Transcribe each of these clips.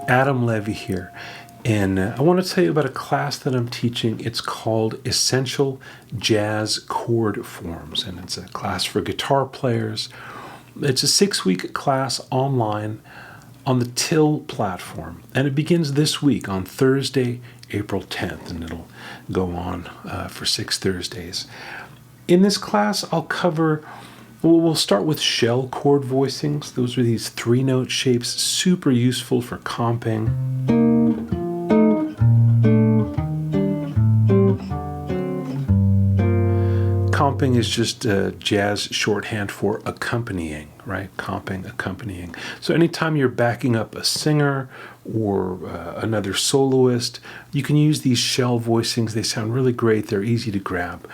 Adam Levy here, and I want to tell you about a class that I'm teaching. It's called Essential Jazz Chord Forms, and it's a class for guitar players. It's a 6-week class online on the Till platform, and it begins this week on Thursday, April 10th, and it'll go on for 6 Thursdays. In this class, we'll start with shell chord voicings. Those are these 3-note shapes, super useful for comping. Comping is just jazz shorthand for accompanying, right? Comping, accompanying. So anytime you're backing up a singer or another soloist, you can use these shell voicings. They sound really great. They're easy to grab.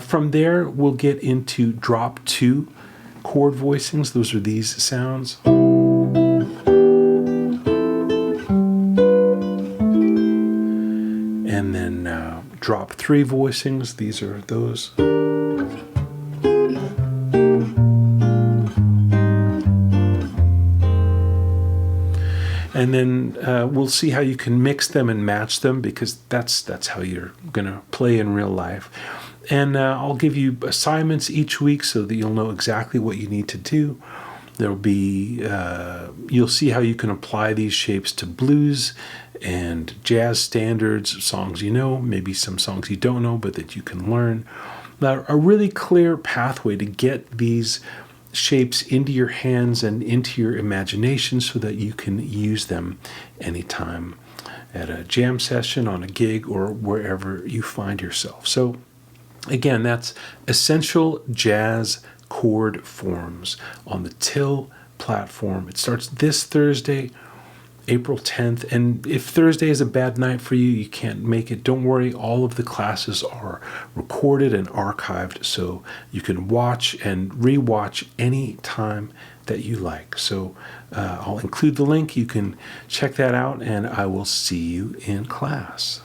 From there, we'll get into drop 2 chord voicings. Those are these sounds. And then drop 3 voicings. These are those. And then we'll see how you can mix them and match them, because that's how you're going to play in real life. And I'll give you assignments each week so that you'll know exactly what you need to do. There'll be you'll see how you can apply these shapes to blues and jazz standards, songs you know, maybe some songs you don't know but that you can learn. Now, a really clear pathway to get these shapes into your hands and into your imagination so that you can use them anytime at a jam session, on a gig, or wherever you find yourself. So again, that's Essential Jazz Chord Forms on the Till platform. It starts this Thursday, April 10th. And if Thursday is a bad night for you, you can't make it, don't worry. All of the classes are recorded and archived, so you can watch and rewatch any time that you like. So I'll include the link. You can check that out, and I will see you in class.